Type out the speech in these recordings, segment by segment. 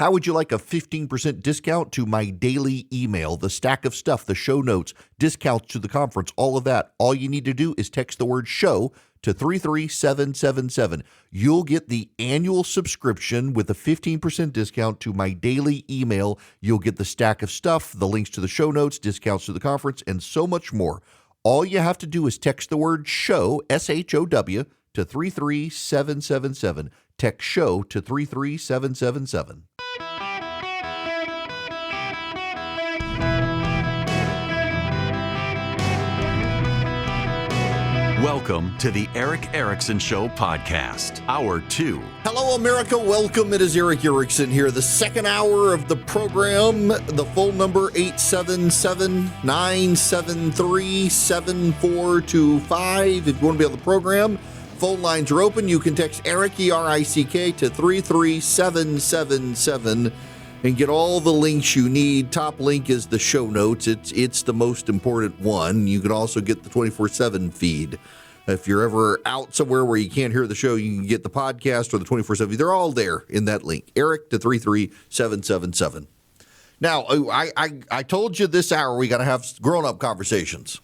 How would you like a 15% discount to my daily email, the stack of stuff, the show notes, discounts to the conference, all of that? All you need to do is text the word show to 33777. You'll get the annual subscription with a 15% discount to my daily email. You'll get the stack of stuff, the links to the show notes, discounts to the conference, and so much more. All you have to do is text the word show, SHOW, to 33777. Text show to 33777. Welcome to the Eric Erickson Show podcast, Hour 2. Hello, America. Welcome. It is Eric Erickson here. The second hour of the program, the phone number 877-973-7425. If you want to be on the program, phone lines are open. You can text Eric, E-R-I-C-K, to 33777 and get all the links you need. Top link is the show notes. It's the most important one. You can also get the 24/7 feed. If you're ever out somewhere where you can't hear the show, you can get the podcast or the 24/7 feed. They're all there in that link. Eric to 33777. Now, I told you this hour we got to have grown-up conversations.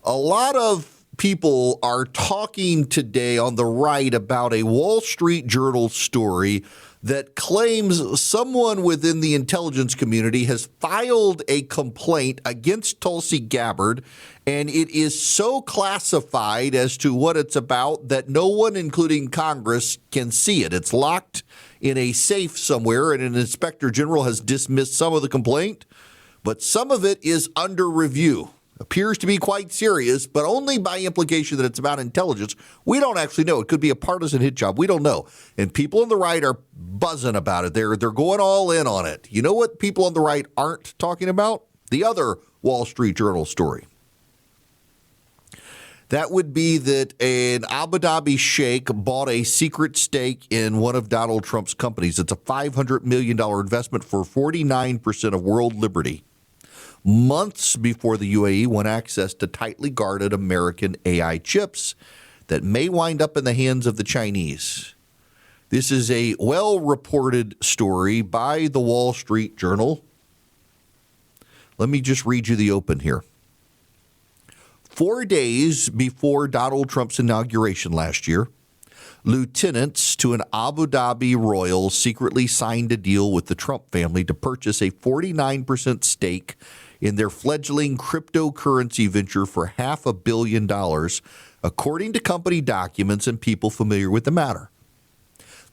A lot of people are talking today on the right about a Wall Street Journal story that claims someone within the intelligence community has filed a complaint against Tulsi Gabbard, and it is so classified as to what it's about that no one, including Congress, can see it. It's locked in a safe somewhere, and an inspector general has dismissed some of the complaint, but some of it is under review. Appears to be quite serious, but only by implication that it's about intelligence. We don't actually know. It could be a partisan hit job. We don't know. And people on the right are buzzing about it. They're going all in on it. You know what people on the right aren't talking about? The other Wall Street Journal story. That would be that an Abu Dhabi sheikh bought a secret stake in one of Donald Trump's companies. It's a $500 million investment for 49% of world liberty, months before the UAE won access to tightly guarded American AI chips that may wind up in the hands of the Chinese. This is a well-reported story by the Wall Street Journal. Let me just read you the open here. 4 days before Donald Trump's inauguration last year, lieutenants to an Abu Dhabi royal secretly signed a deal with the Trump family to purchase a 49% stake in their fledgling cryptocurrency venture for $500 million, according to company documents and people familiar with the matter.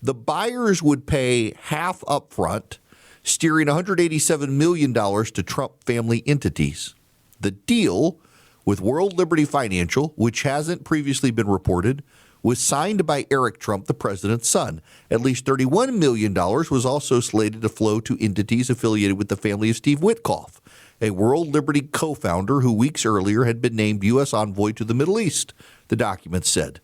The buyers would pay half upfront, steering $187 million to Trump family entities. The deal with World Liberty Financial, which hasn't previously been reported, was signed by Eric Trump, the president's son. At least $31 million was also slated to flow to entities affiliated with the family of Steve Witkoff, a World Liberty co-founder who weeks earlier had been named U.S. envoy to the Middle East, the document said.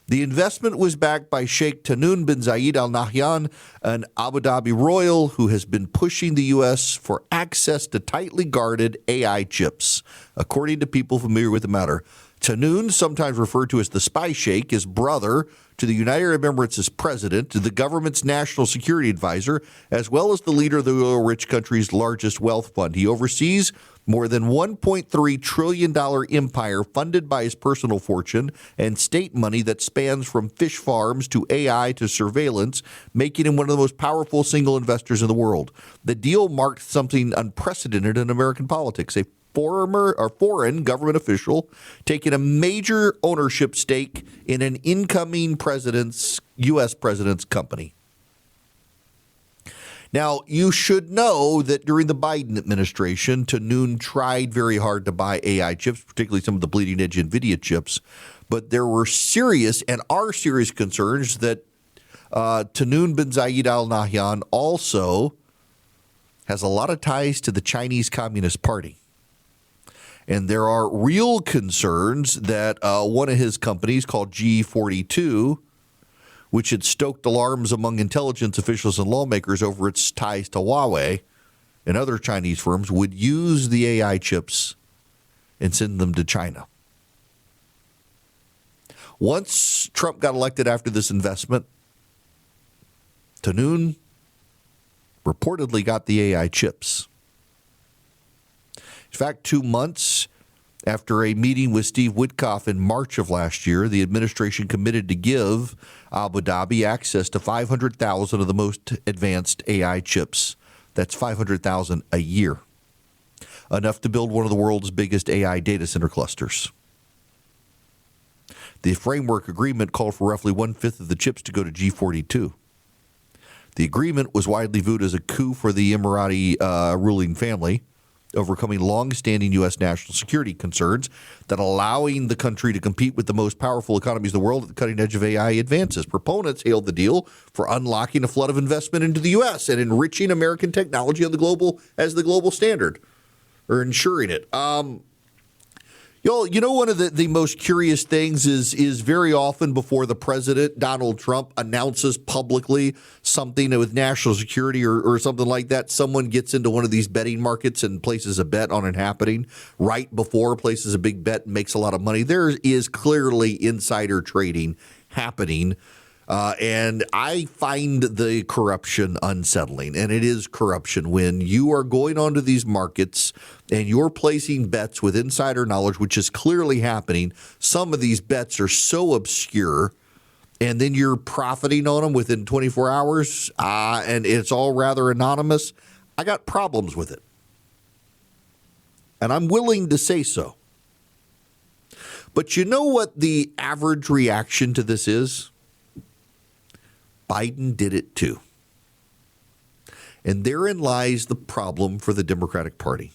The investment was backed by Sheikh Tahnoon bin Zayed Al Nahyan, an Abu Dhabi royal who has been pushing the U.S. for access to tightly guarded AI chips, according to people familiar with the matter. Tahnoon, sometimes referred to as the Spy Sheikh, is brother to the United Arab Emirates' president, the government's national security advisor, as well as the leader of the oil-rich country's largest wealth fund. He oversees more than $1.3 trillion empire funded by his personal fortune and state money that spans from fish farms to AI to surveillance, making him one of the most powerful single investors in the world. The deal marked something unprecedented in American politics. A foreign government official taking a major ownership stake in an incoming U.S. president's company. Now, you should know that during the Biden administration, Tahnoon tried very hard to buy AI chips, particularly some of the bleeding-edge NVIDIA chips, but there were serious and are serious concerns that Tahnoon bin Zayed Al Nahyan also has a lot of ties to the Chinese Communist Party. And there are real concerns that one of his companies called G42, which had stoked alarms among intelligence officials and lawmakers over its ties to Huawei and other Chinese firms, would use the AI chips and send them to China. Once Trump got elected after this investment, Tanoon reportedly got the AI chips. In fact, 2 months after a meeting with Steve Witkoff in March of last year, the administration committed to give Abu Dhabi access to 500,000 of the most advanced AI chips. That's 500,000 a year, enough to build one of the world's biggest AI data center clusters. The framework agreement called for roughly 1/5 of the chips to go to G42. The agreement was widely viewed as a coup for the Emirati ruling family, overcoming long-standing U.S. national security concerns that allowing the country to compete with the most powerful economies in the world at the cutting edge of AI advances. Proponents hailed the deal for unlocking a flood of investment into the U.S. and enriching American technology on the global standard, or ensuring it. One of the most curious things is very often before the president, Donald Trump, announces publicly something with national security or something like that, someone gets into one of these betting markets and places a bet on it happening right before, places a big bet and makes a lot of money. There is clearly insider trading happening. And I find the corruption unsettling, and it is corruption when you are going onto these markets and you're placing bets with insider knowledge, which is clearly happening. Some of these bets are so obscure, and then you're profiting on them within 24 hours, and it's all rather anonymous. I got problems with it, and I'm willing to say so. But you know what the average reaction to this is? Biden did it too. And therein lies the problem for the Democratic Party.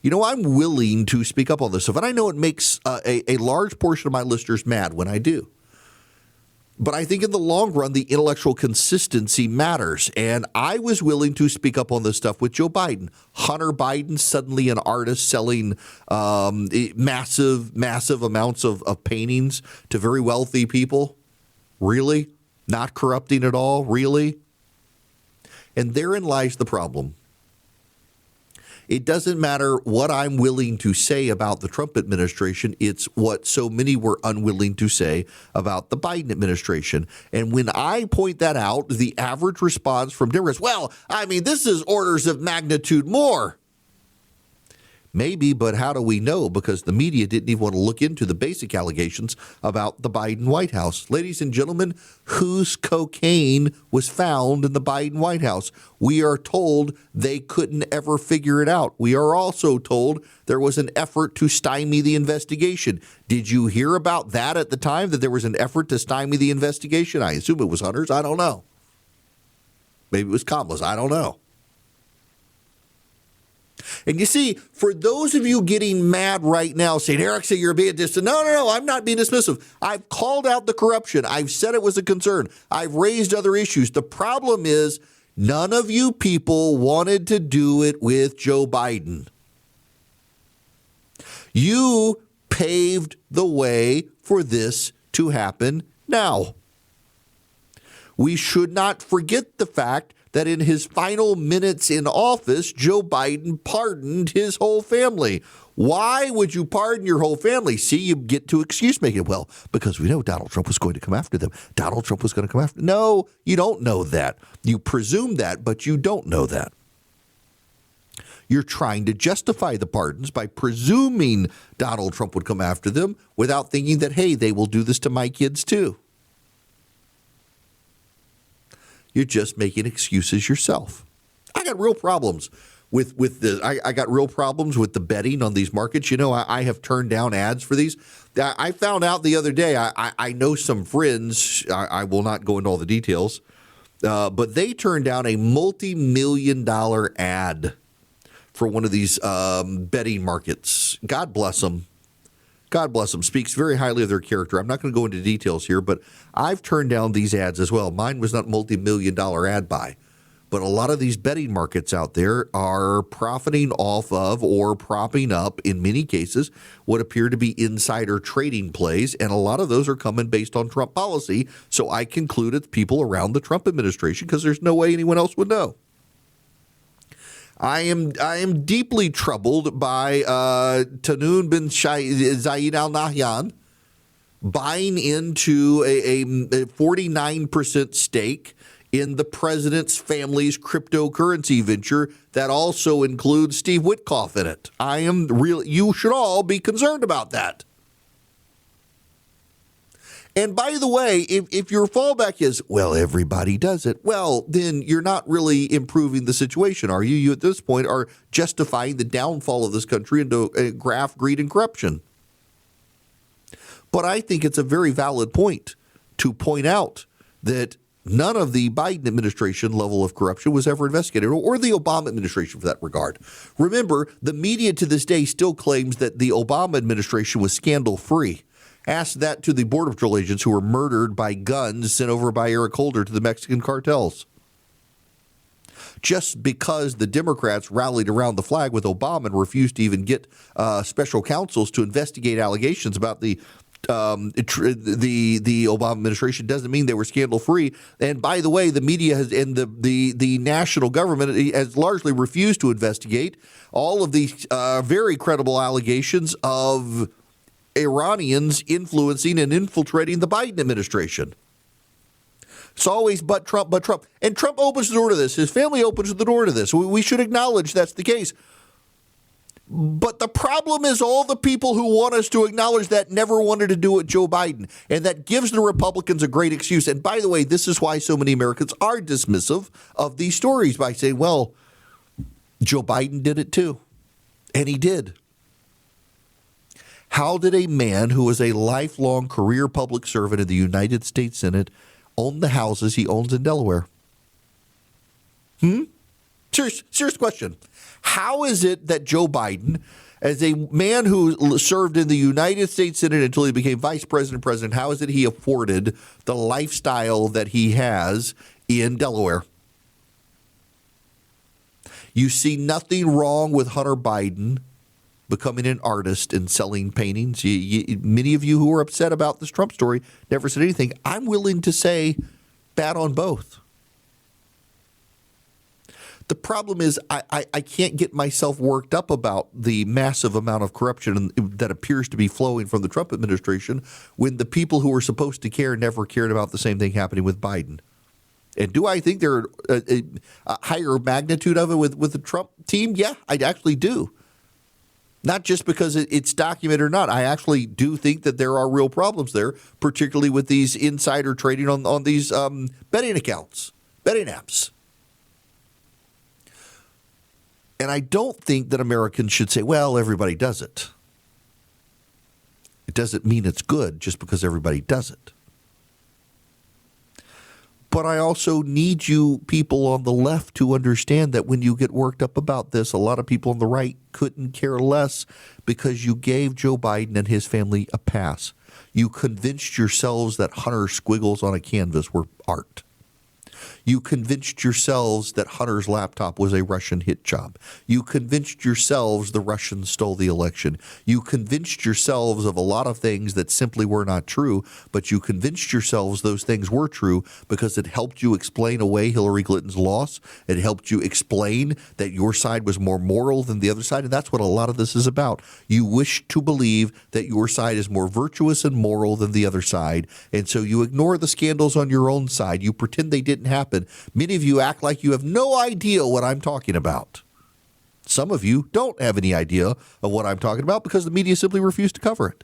I'm willing to speak up on this stuff, and I know it makes a large portion of my listeners mad when I do. But I think in the long run, the intellectual consistency matters. And I was willing to speak up on this stuff with Joe Biden. Hunter Biden, suddenly an artist selling massive amounts of paintings to very wealthy people. Really? Not corrupting at all? Really? And therein lies the problem. It doesn't matter what I'm willing to say about the Trump administration. It's what so many were unwilling to say about the Biden administration. And when I point that out, the average response from Democrats, this is orders of magnitude more. Maybe, but how do we know? Because the media didn't even want to look into the basic allegations about the Biden White House. Ladies and gentlemen, whose cocaine was found in the Biden White House? We are told they couldn't ever figure it out. We are also told there was an effort to stymie the investigation. Did you hear about that at the time, that there was an effort to stymie the investigation? I assume it was Hunter's. I don't know. Maybe it was Kamala's. I don't know. And you see, for those of you getting mad right now saying, Eric, say you're being dismissive. No, I'm not being dismissive. I've called out the corruption. I've said it was a concern. I've raised other issues. The problem is none of you people wanted to do it with Joe Biden. You paved the way for this to happen now. We should not forget the fact that in his final minutes in office, Joe Biden pardoned his whole family. Why would you pardon your whole family? See, you get to excuse making. Well, because we know Donald Trump was going to come after them. Donald Trump was going to come after them. No, you don't know that. You presume that, but you don't know that. You're trying to justify the pardons by presuming Donald Trump would come after them without thinking that, hey, they will do this to my kids too. You're just making excuses yourself. I got real problems with I got real problems with the betting on these markets. I have turned down ads for these. I found out the other day, I know some friends, I will not go into all the details, but they turned down a multi-million-dollar ad for one of these betting markets. God bless them. God bless them, speaks very highly of their character. I'm not going to go into details here, but I've turned down these ads as well. Mine was not multi-million-dollar ad buy, but a lot of these betting markets out there are profiting off of or propping up, in many cases, what appear to be insider trading plays, and a lot of those are coming based on Trump policy. So I conclude it's people around the Trump administration because there's no way anyone else would know. I am deeply troubled by Tanoon bin Zayed Al Nahyan buying into a 49% stake in the president's family's cryptocurrency venture that also includes Steve Witkoff in it. You should all be concerned about that. And by the way, if your fallback is, well, everybody does it, well, then you're not really improving the situation, are you? You at this point are justifying the downfall of this country into graft, greed, and corruption. But I think it's a very valid point to point out that none of the Biden administration level of corruption was ever investigated, or the Obama administration for that regard. Remember, the media to this day still claims that the Obama administration was scandal-free. Ask that to the Border Patrol agents who were murdered by guns sent over by Eric Holder to the Mexican cartels. Just because the Democrats rallied around the flag with Obama and refused to even get special counsels to investigate allegations about the Obama administration doesn't mean they were scandal-free. And by the way, the media has, and the national government has largely refused to investigate all of these very credible allegations of Iranians influencing and infiltrating the Biden administration. It's always but Trump, but Trump. And Trump opens the door to this. His family opens the door to this. We should acknowledge that's the case. But the problem is all the people who want us to acknowledge that never wanted to do it Joe Biden. And that gives the Republicans a great excuse. And by the way, this is why so many Americans are dismissive of these stories by saying, well, Joe Biden did it too. And he did. How did a man who was a lifelong career public servant in the United States Senate own the houses he owns in Delaware? Serious question. How is it that Joe Biden, as a man who served in the United States Senate until he became vice president, how is it he afforded the lifestyle that he has in Delaware? You see nothing wrong with Hunter Biden becoming an artist and selling paintings. Many of you who are upset about this Trump story never said anything. I'm willing to say bad on both. The problem is I can't get myself worked up about the massive amount of corruption that appears to be flowing from the Trump administration when the people who are supposed to care never cared about the same thing happening with Biden. And do I think there are a higher magnitude of it with the Trump team? Yeah, I actually do. Not just because it's documented or not. I actually do think that there are real problems there, particularly with these insider trading on these betting accounts, betting apps. And I don't think that Americans should say, well, everybody does it. It doesn't mean it's good just because everybody does it. But I also need you people on the left to understand that when you get worked up about this, a lot of people on the right couldn't care less because you gave Joe Biden and his family a pass. You convinced yourselves that Hunter squiggles on a canvas were art. You convinced yourselves that Hunter's laptop was a Russian hit job. You convinced yourselves the Russians stole the election. You convinced yourselves of a lot of things that simply were not true, but you convinced yourselves those things were true because it helped you explain away Hillary Clinton's loss. It helped you explain that your side was more moral than the other side, and that's what a lot of this is about. You wish to believe that your side is more virtuous and moral than the other side, and so you ignore the scandals on your own side. You pretend they didn't happen. Many of you act like you have no idea what I'm talking about. Some of you don't have any idea of what I'm talking about because the media simply refused to cover it.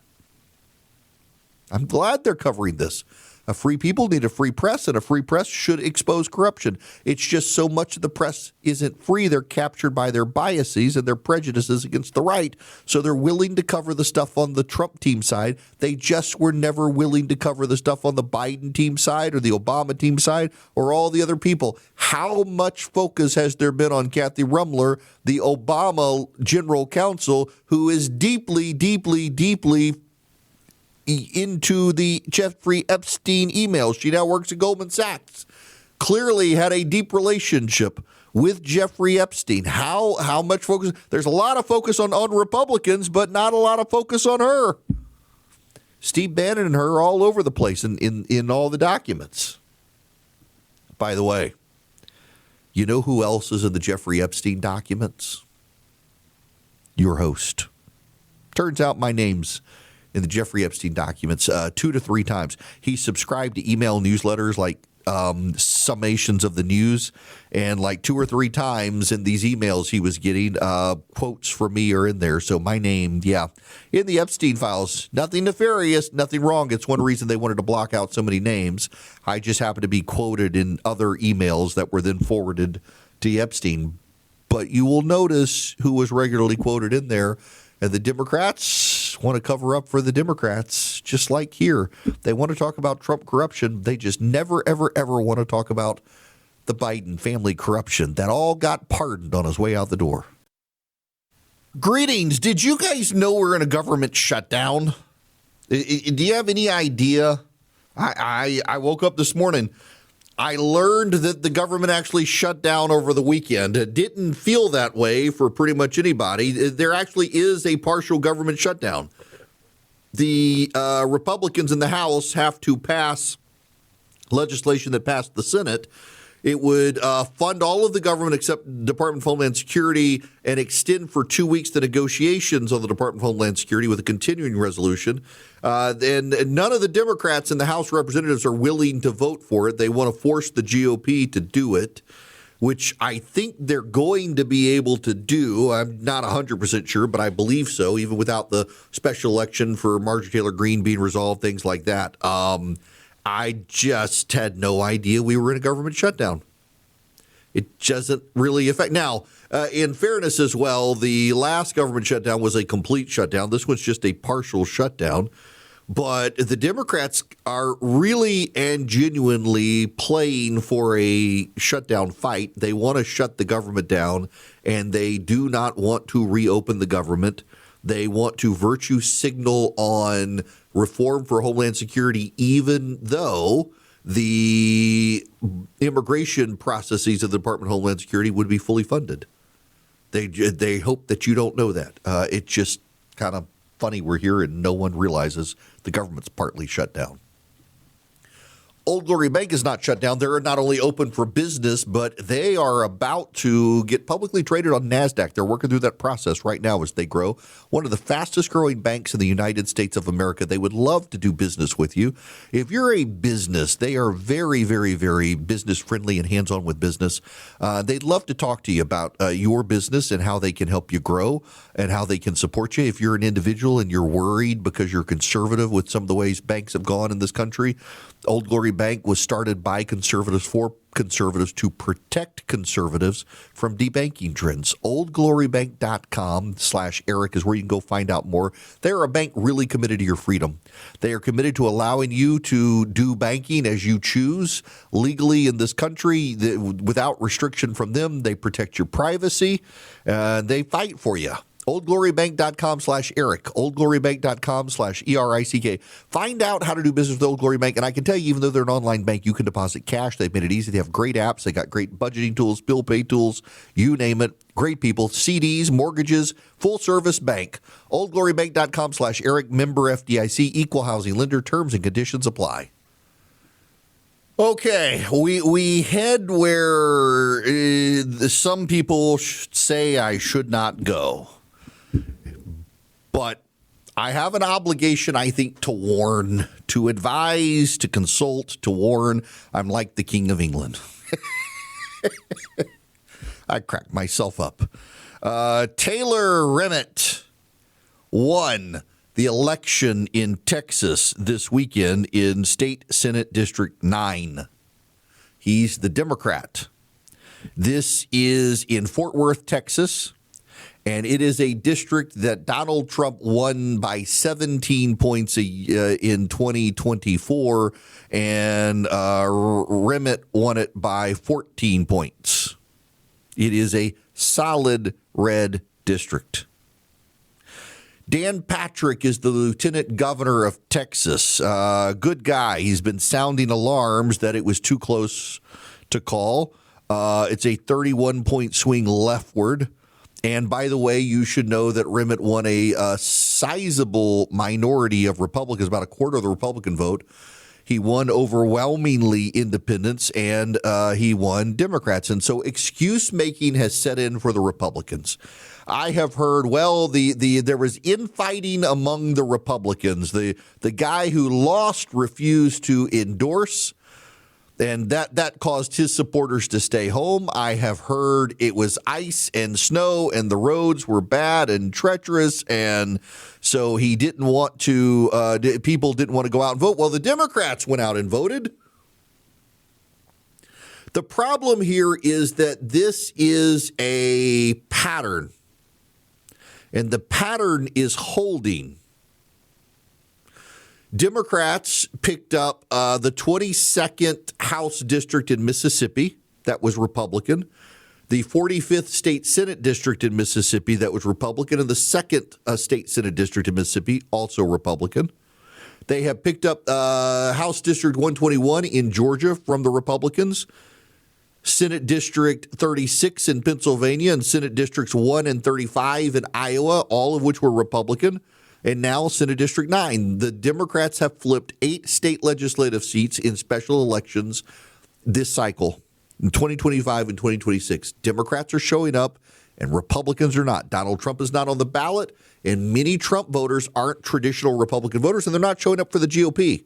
I'm glad they're covering this. A free people need a free press, and a free press should expose corruption. It's just so much of the press isn't free. They're captured by their biases and their prejudices against the right, so they're willing to cover the stuff on the Trump team side. They just were never willing to cover the stuff on the Biden team side or the Obama team side or all the other people. How much focus has there been on Kathy Rumler, the Obama general counsel, who is deeply, deeply, deeply into the Jeffrey Epstein emails? She now works at Goldman Sachs. Clearly had a deep relationship with Jeffrey Epstein. How much focus? There's a lot of focus on Republicans, but not a lot of focus on her. Steve Bannon and her are all over the place in all the documents. By the way, you know who else is in the Jeffrey Epstein documents? Your host. Turns out my name's in the Jeffrey Epstein documents 2 to 3 times. He subscribed to email newsletters like summations of the news. And like 2 or 3 times in these emails he was getting, quotes from me are in there. So my name, in the Epstein files, nothing nefarious, nothing wrong. It's one reason they wanted to block out so many names. I just happened to be quoted in other emails that were then forwarded to Epstein. But you will notice who was regularly quoted in there. And the Democrats want to cover up for the Democrats, just like here. They want to talk about Trump corruption. They just never, ever, ever want to talk about the Biden family corruption. That all got pardoned on his way out the door. Greetings. Did you guys know we're in a government shutdown? Do you have any idea? I woke up this morning. I learned that the government actually shut down over the weekend. It didn't feel that way for pretty much anybody. There actually is a partial government shutdown. The Republicans in the House have to pass legislation that passed the Senate. It would fund all of the government except Department of Homeland Security and extend for 2 weeks the negotiations on the Department of Homeland Security with a continuing resolution. And none of the Democrats in the House of Representatives are willing to vote for it. They want to force the GOP to do it, which I think they're going to be able to do. I'm not 100% sure, but I believe so, even without the special election for Marjorie Taylor Greene being resolved, things like that. I just had no idea we were in a government shutdown. It doesn't really affect. Now, in fairness as well, the last government shutdown was a complete shutdown. This one's just a partial shutdown. But the Democrats are really and genuinely playing for a shutdown fight. They want to shut the government down, and they do not want to reopen the government. They want to virtue signal on reform for Homeland Security, even though the immigration processes of the Department of Homeland Security would be fully funded. They hope that you don't know that. It's just kind of funny we're here and no one realizes the government's partly shut down. Old Glory Bank is not shut down. They're not only open for business, but they are about to get publicly traded on NASDAQ. They're working through that process right now as they grow. One of the fastest growing banks in the United States of America. They would love to do business with you. If you're a business, they are very, very, very business friendly and hands-on with business. They'd love to talk to you about your business and how they can help you grow and how they can support you. If you're an individual and you're worried because you're conservative with some of the ways banks have gone in this country, Old Glory Bank was started by conservatives for conservatives to protect conservatives from debanking trends. OldGloryBank.com/Eric is where you can go find out more. They're a bank really committed to your freedom. They are committed to allowing you to do banking as you choose legally in this country without restriction from them. They protect your privacy. They fight for you. OldGloryBank.com/Eric, OldGloryBank.com/ERICK. Find out how to do business with Old Glory Bank. And I can tell you, even though they're an online bank, you can deposit cash. They've made it easy. They have great apps. They got great budgeting tools, bill pay tools, you name it. Great people, CDs, mortgages, full service bank. OldGloryBank.com/Eric, member FDIC, equal housing lender. Terms and conditions apply. Okay, we head where some people say I should not go. But I have an obligation, I think, to warn, to advise, to consult, to warn. I'm like the King of England. I cracked myself up. Taylor Remitt won the election in Texas this weekend in State Senate District 9. He's the Democrat. This is in Fort Worth, Texas. And it is a district that Donald Trump won by 17 points in 2024, and Remitt won it by 14 points. It is a solid red district. Dan Patrick is the lieutenant governor of Texas. Good guy. He's been sounding alarms that it was too close to call. It's a 31-point swing leftward. And by the way, you should know that Remitt won a sizable minority of Republicans, about a quarter of the Republican vote. He won overwhelmingly independents, and he won Democrats. And so excuse making has set in for the Republicans. I have heard, well, there was infighting among the Republicans. The guy who lost refused to endorse And that caused his supporters to stay home. I have heard it was ice and snow and the roads were bad and treacherous. And so he didn't want to, people didn't want to go out and vote. Well, the Democrats went out and voted. The problem here is that this is a pattern. And the pattern is holding. Democrats picked up the 22nd House District in Mississippi. That was Republican. The 45th State Senate District in Mississippi. That was Republican. And the 2nd State Senate District in Mississippi, also Republican. They have picked up House District 121 in Georgia from the Republicans. Senate District 36 in Pennsylvania and Senate Districts 1 and 35 in Iowa, all of which were Republican. And now Senate District 9. The Democrats have flipped 8 state legislative seats in special elections this cycle in 2025 and 2026. Democrats are showing up and Republicans are not. Donald Trump is not on the ballot, and many Trump voters aren't traditional Republican voters, and they're not showing up for the GOP.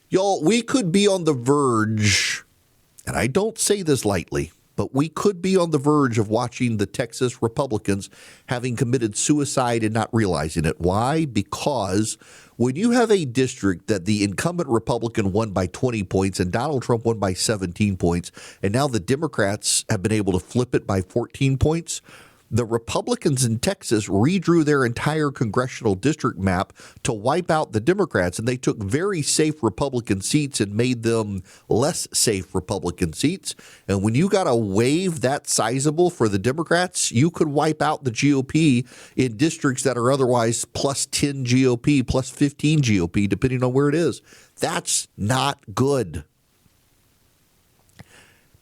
Y'all, we could be on the verge, and I don't say this lightly, but we could be on the verge of watching the Texas Republicans having committed suicide and not realizing it. Why? Because when you have a district that the incumbent Republican won by 20 points and Donald Trump won by 17 points, and now the Democrats have been able to flip it by 14 points, the Republicans in Texas redrew their entire congressional district map to wipe out the Democrats, and they took very safe Republican seats and made them less safe Republican seats. And when you got a wave that sizable for the Democrats, you could wipe out the GOP in districts that are otherwise plus 10 GOP, plus 15 GOP, depending on where it is. That's not good.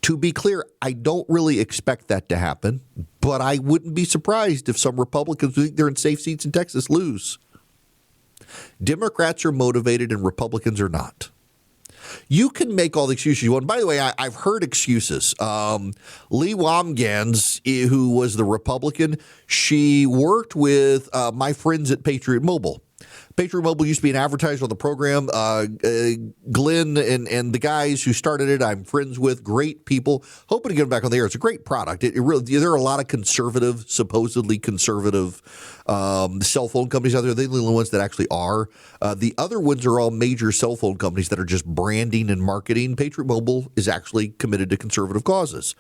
To be clear, I don't really expect that to happen, but I wouldn't be surprised if some Republicans who think they're in safe seats in Texas lose. Democrats are motivated and Republicans are not. You can make all the excuses you want. By the way, I've heard excuses. Lee Wamgans, who was the Republican, she worked with my friends at Patriot Mobile. Patriot Mobile used to be an advertiser on the program. Glenn and the guys who started it, I'm friends with. Great people. Hoping to get them back on the air. It's a great product. It really, there are a lot of conservative, supposedly conservative cell phone companies out there. They're the only ones that actually are. The other ones are all major cell phone companies that are just branding and marketing. Patriot Mobile is actually committed to conservative causes.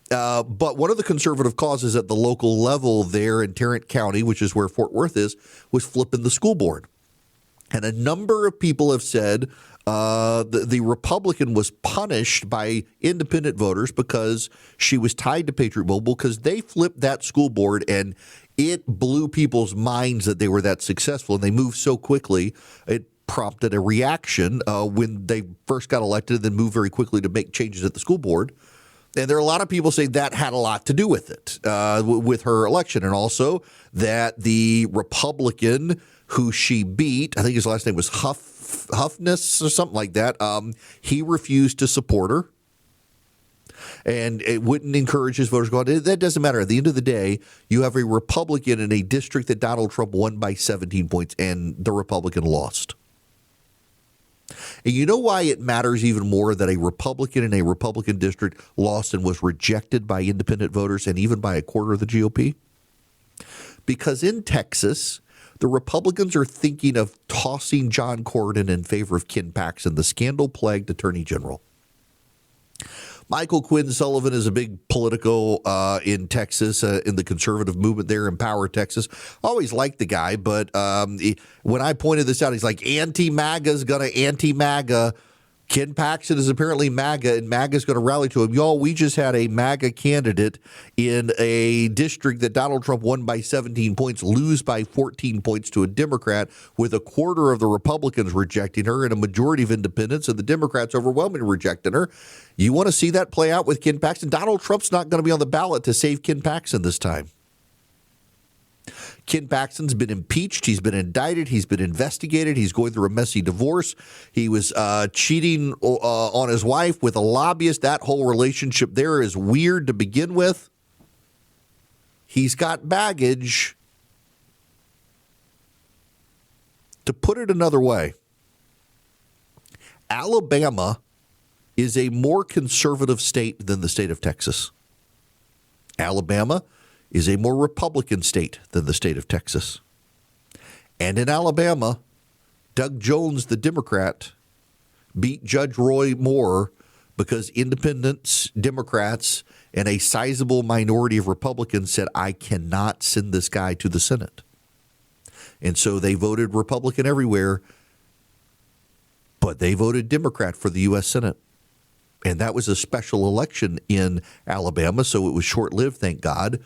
But one of the conservative causes at the local level there in Tarrant County, which is where Fort Worth is, was flipping the school board. And a number of people have said the Republican was punished by independent voters because she was tied to Patriot Mobile because they flipped that school board and it blew people's minds that they were that successful and they moved so quickly. It prompted a reaction when they first got elected and then moved very quickly to make changes at the school board. And there are a lot of people say that had a lot to do with it, with her election, and also that the Republican who she beat, I think his last name was Huffness or something like that, he refused to support her. And it wouldn't encourage his voters to go out. That doesn't matter. At the end of the day, you have a Republican in a district that Donald Trump won by 17 points, and the Republican lost. And you know why it matters even more that a Republican in a Republican district lost and was rejected by independent voters and even by a quarter of the GOP? Because in Texas, the Republicans are thinking of tossing John Cornyn in favor of Ken Paxton, the scandal-plagued attorney general. Michael Quinn Sullivan is a big politico in Texas, in the conservative movement there in Power, Texas. Always liked the guy, but when I pointed this out, he's like, anti-MAGA's going to anti-MAGA. Ken Paxton is apparently MAGA, and MAGA's going to rally to him. Y'all, we just had a MAGA candidate in a district that Donald Trump won by 17 points, lose by 14 points to a Democrat, with a quarter of the Republicans rejecting her and a majority of independents, and the Democrats overwhelmingly rejecting her. You want to see that play out with Ken Paxton? Donald Trump's not going to be on the ballot to save Ken Paxton this time. Ken Paxton's been impeached. He's been indicted. He's been investigated. He's going through a messy divorce. He was cheating on his wife with a lobbyist. That whole relationship there is weird to begin with. He's got baggage. To put it another way, Alabama is a more conservative state than the state of Texas. Alabama is a more Republican state than the state of Texas. And in Alabama, Doug Jones, the Democrat, beat Judge Roy Moore because independents, Democrats, and a sizable minority of Republicans said, I cannot send this guy to the Senate. And so they voted Republican everywhere, but they voted Democrat for the U.S. Senate. And that was a special election in Alabama, so it was short-lived, thank God.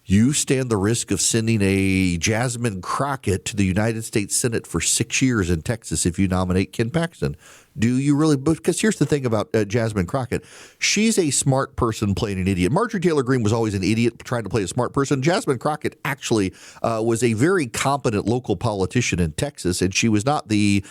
You stand the risk of sending a Jasmine Crockett to the United States Senate for 6 years in Texas if you nominate Ken Paxton. Do you really? Because here's the thing about Jasmine Crockett. She's a smart person playing an idiot. Marjorie Taylor Greene was always an idiot trying to play a smart person. Jasmine Crockett actually was a very competent local politician in Texas, and she was not the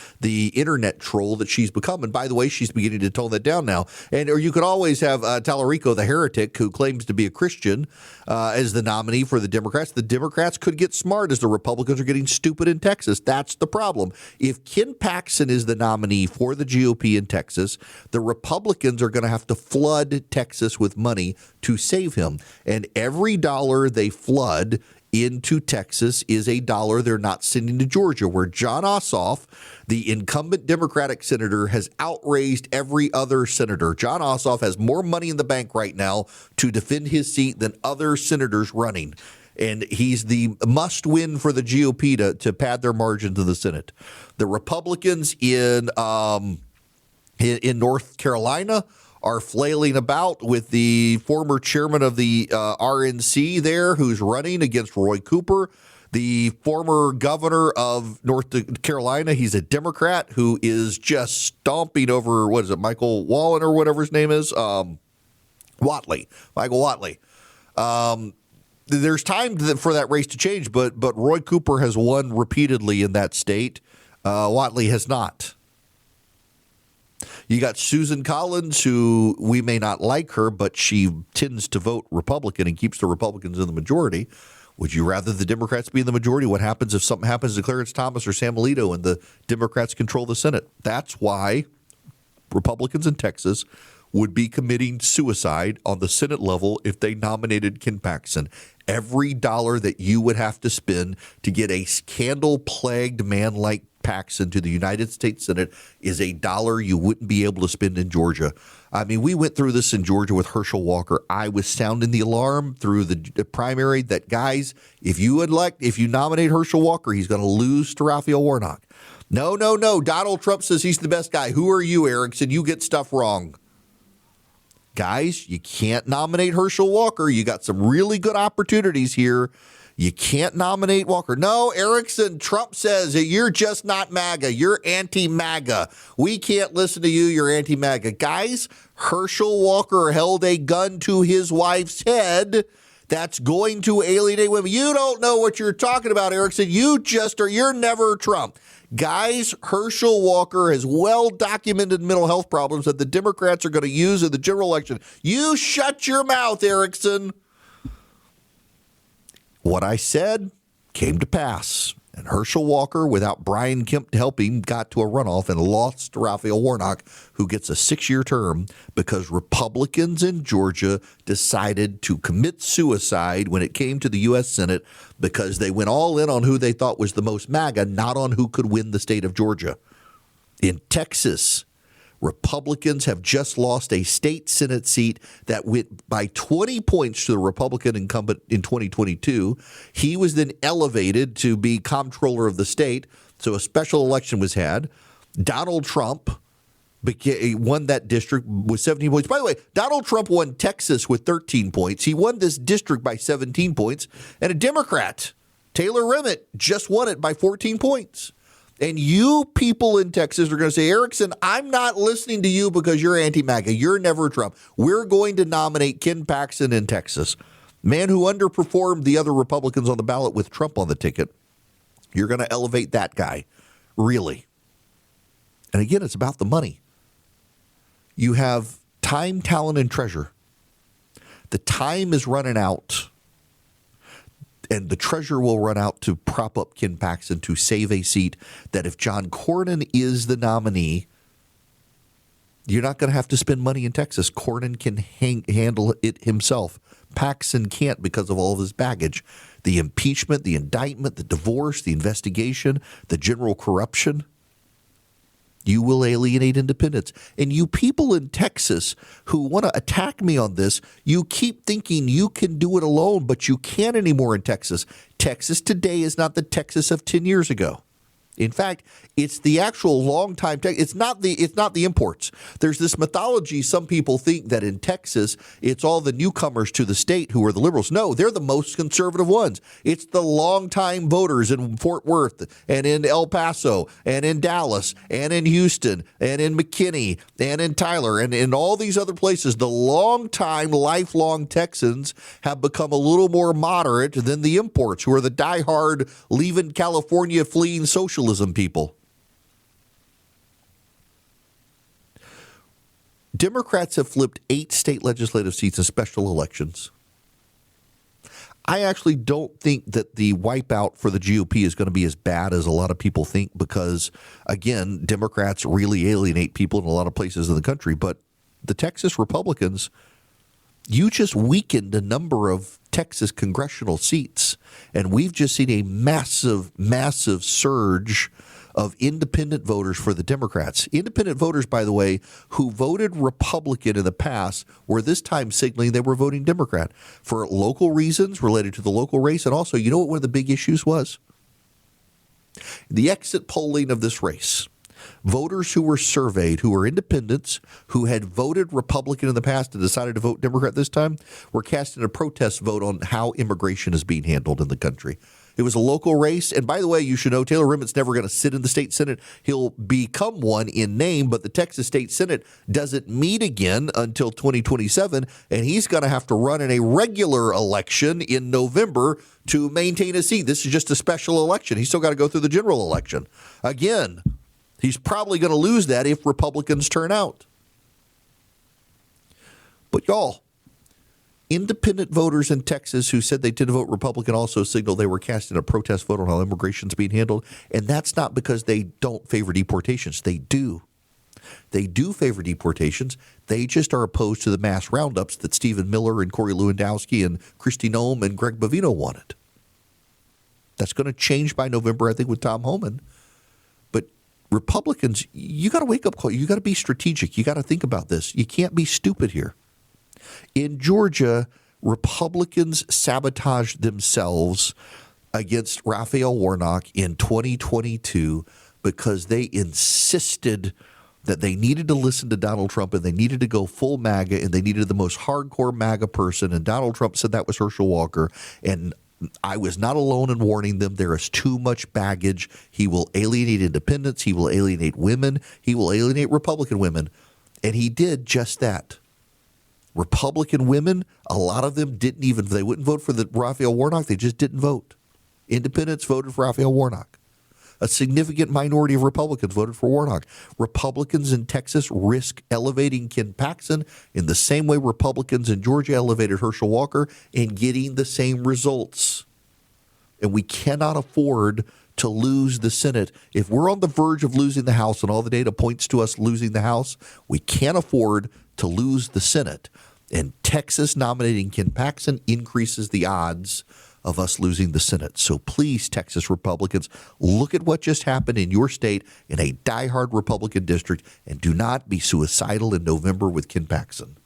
internet troll that she's become. And by the way, she's beginning to tone that down now. Or you could always have Tallarico, the heretic, who claims to be a Christian, as the nominee for the Democrats. The Democrats could get smart as the Republicans are getting stupid in Texas. That's the problem. If Ken Paxton is the nominee for the GOP in Texas, the Republicans are going to have to flood Texas with money to save him. And every dollar they flood into Texas is a dollar they're not sending to Georgia, where John Ossoff, the incumbent Democratic senator, has outraised every other senator. John Ossoff has more money in the bank right now to defend his seat than other senators running. And he's the must-win for the GOP to pad their margins in the Senate. The Republicans in North Carolina are flailing about with the former chairman of the RNC there, who's running against Roy Cooper. The former governor of North Carolina, he's a Democrat who is just stomping over, Michael Wallen or whatever his name is? Michael Whatley. There's time for that race to change, but Roy Cooper has won repeatedly in that state. Whatley has not. You got Susan Collins, who we may not like her, but she tends to vote Republican and keeps the Republicans in the majority. Would you rather the Democrats be in the majority? What happens if something happens to Clarence Thomas or Sam Alito and the Democrats control the Senate? That's why Republicans in Texas would be committing suicide on the Senate level if they nominated Ken Paxton. Every dollar that you would have to spend to get a scandal-plagued man like Paxton to the United States Senate is a dollar you wouldn't be able to spend in Georgia. I mean, we went through this in Georgia with Herschel Walker. I was sounding the alarm through the primary that, guys, if you nominate Herschel Walker, he's going to lose to Raphael Warnock. No. Donald Trump says he's the best guy. Who are you, Erickson? You get stuff wrong. Guys, you can't nominate Herschel Walker. You got some really good opportunities here. You can't nominate Walker. No, Erickson, Trump says that you're just not MAGA. You're anti-MAGA. We can't listen to you. You're anti-MAGA. Guys, Herschel Walker held a gun to his wife's head. That's going to alienate women. You don't know what you're talking about, Erickson. You're never Trump. Guys, Herschel Walker has well-documented mental health problems that the Democrats are going to use in the general election. You shut your mouth, Erickson. What I said came to pass. And Herschel Walker, without Brian Kemp to help him, got to a runoff and lost to Raphael Warnock, who gets a 6-year term because Republicans in Georgia decided to commit suicide when it came to the U.S. Senate because they went all in on who they thought was the most MAGA, not on who could win the state of Georgia. In Texas, Republicans have just lost a state Senate seat that went by 20 points to the Republican incumbent in 2022. He was then elevated to be comptroller of the state, so a special election was had. Donald Trump won that district with 17 points. By the way, Donald Trump won Texas with 13 points. He won this district by 17 points. And a Democrat, Taylor Remitt, just won it by 14 points. And you people in Texas are going to say, Erickson, I'm not listening to you because you're anti-MAGA. You're never Trump. We're going to nominate Ken Paxton in Texas, man who underperformed the other Republicans on the ballot with Trump on the ticket. You're going to elevate that guy, really. And again, it's about the money. You have time, talent, and treasure. The time is running out. And the treasure will run out to prop up Ken Paxton to save a seat that if John Cornyn is the nominee, You're not going to have to spend money in Texas. Cornyn can handle it himself. Paxson can't because of all of his baggage. The impeachment, the indictment, the divorce, the investigation, the general corruption. You will alienate independents. And you people in Texas who want to attack me on this, you keep thinking you can do it alone, but you can't anymore in Texas. Texas today is not the Texas of 10 years ago. In fact, it's the actual long-time it's not the imports. There's this mythology. Some people think that in Texas, it's all the newcomers to the state who are the liberals. No, they're the most conservative ones. It's the long-time voters in Fort Worth and in El Paso and in Dallas and in Houston and in McKinney and in Tyler and in all these other places. The long-time, lifelong Texans have become a little more moderate than the imports, who are the diehard, leaving California, fleeing socialism people. Democrats have flipped 8 state legislative seats in special elections. I actually don't think that the wipeout for the GOP is going to be as bad as a lot of people think because, again, Democrats really alienate people in a lot of places in the country. But the Texas Republicans, you just weakened a number of Texas congressional seats, and we've just seen a massive, massive surge of independent voters for the Democrats. Independent voters, by the way, who voted Republican in the past were this time signaling they were voting Democrat for local reasons related to the local race. And also, you know what one of the big issues was? The exit polling of this race. Voters who were surveyed, who were independents, who had voted Republican in the past and decided to vote Democrat this time, were casting a protest vote on how immigration is being handled in the country. It was a local race. And by the way, you should know Taylor Rimmett's never going to sit in the state Senate. He'll become one in name, but the Texas State Senate doesn't meet again until 2027. And he's going to have to run in a regular election in November to maintain a seat. This is just a special election. He's still got to go through the general election. Again, he's probably going to lose that if Republicans turn out. But y'all, independent voters in Texas who said they did vote Republican also signaled they were casting a protest vote on how immigration is being handled. And that's not because they don't favor deportations. They do. They do favor deportations. They just are opposed to the mass roundups that Stephen Miller and Corey Lewandowski and Kristi Noem and Greg Bovino wanted. That's going to change by November, I think, with Tom Homan. But Republicans, you got to wake up call. You got to be strategic. You got to think about this. You can't be stupid here. In Georgia, Republicans sabotaged themselves against Raphael Warnock in 2022 because they insisted that they needed to listen to Donald Trump and they needed to go full MAGA and they needed the most hardcore MAGA person. And Donald Trump said that was Herschel Walker. And I was not alone in warning them. There is too much baggage. He will alienate independents. He will alienate women. He will alienate Republican women. And he did just that. Republican women, a lot of them they wouldn't vote for the Raphael Warnock. They just didn't vote. Independents voted for Raphael Warnock. A significant minority of Republicans voted for Warnock. Republicans in Texas risk elevating Ken Paxton in the same way Republicans in Georgia elevated Herschel Walker and getting the same results. And we cannot afford to lose the Senate. If we're on the verge of losing the House and all the data points to us losing the House, we can't afford to lose the Senate. And Texas nominating Ken Paxton increases the odds of us losing the Senate. So please, Texas Republicans, look at what just happened in your state in a diehard Republican district and do not be suicidal in November with Ken Paxton.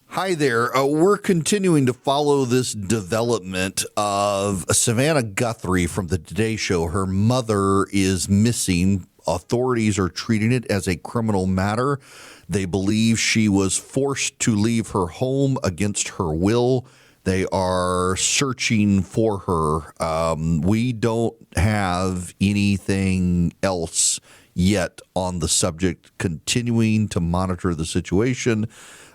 Hi there. We're continuing to follow this development of Savannah Guthrie from the Today Show. Her mother is missing. Authorities are treating it as a criminal matter. They believe she was forced to leave her home against her will. They are searching for her. We don't have anything else yet on the subject, continuing to monitor the situation.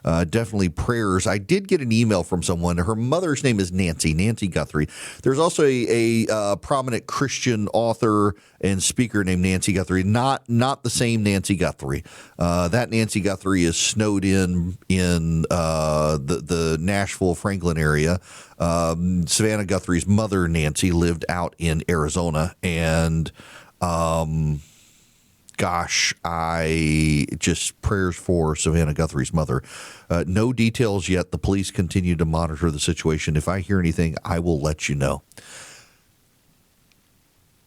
Definitely prayers. I did get an email from someone. Her mother's name is Nancy Guthrie. There's also a prominent Christian author and speaker named Nancy Guthrie, not the same Nancy Guthrie. That Nancy Guthrie is snowed in the Nashville, Franklin area. Savannah Guthrie's mother, Nancy, lived out in Arizona, and Gosh, I just prayers for Savannah Guthrie's mother. No details yet. The police continue to monitor the situation. If I hear anything, I will let you know.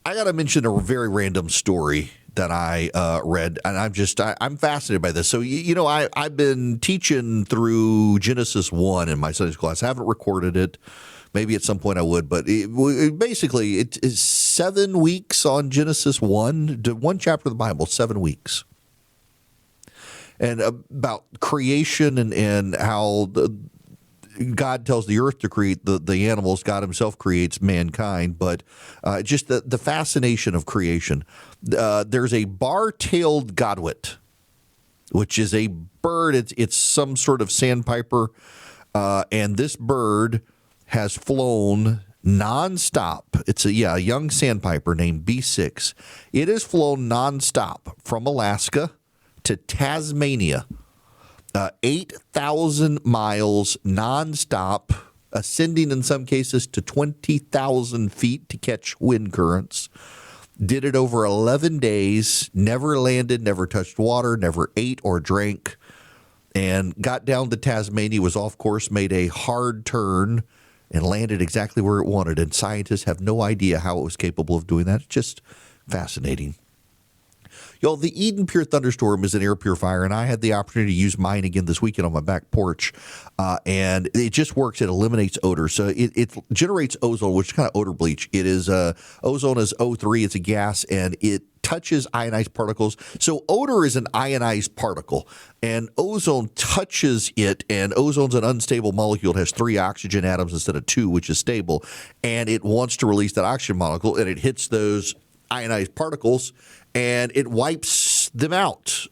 I got to mention a very random story that I read, and I'm fascinated by this. So, I've been teaching through Genesis 1 in my Sunday school class. I haven't recorded it. Maybe at some point I would, but basically it is 7 weeks on Genesis 1, one chapter of the Bible, 7 weeks. And about creation and how God tells the earth to create the animals. God himself creates mankind, but just the fascination of creation. There's a bar-tailed godwit, which is a bird. It's some sort of sandpiper, and this bird has flown nonstop. It's a young sandpiper named B6. It has flown nonstop from Alaska to Tasmania, 8,000 miles nonstop, ascending in some cases to 20,000 feet to catch wind currents. Did it over 11 days, never landed, never touched water, never ate or drank, and got down to Tasmania, was off course, made a hard turn, and landed exactly where it wanted. And scientists have no idea how it was capable of doing that. It's just fascinating. Y'all, the Eden Pure Thunderstorm is an air purifier, and I had the opportunity to use mine again this weekend on my back porch, and it just works. It eliminates odor. So it generates ozone, which is kind of odor bleach. It is ozone is O3. It's a gas, and it touches ionized particles. So odor is an ionized particle, and ozone touches it, and ozone's an unstable molecule. It has 3 oxygen atoms instead of 2, which is stable, and it wants to release that oxygen molecule, and it hits those ionized particles, and it wipes them out,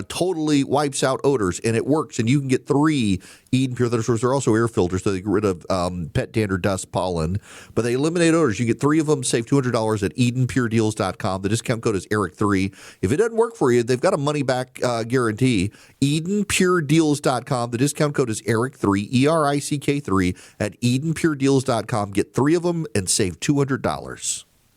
totally wipes out odors, and it works. And you can get 3 Eden Pure Thunderstorms. They're also air filters, so they get rid of pet dander, dust, pollen, but they eliminate odors. You get 3 of them, save $200 at EdenPureDeals.com. The discount code is ERIC3. If it doesn't work for you, they've got a money-back guarantee. EdenPureDeals.com. The discount code is ERIC3, ERICK3 at EdenPureDeals.com. Get 3 of them and save $200.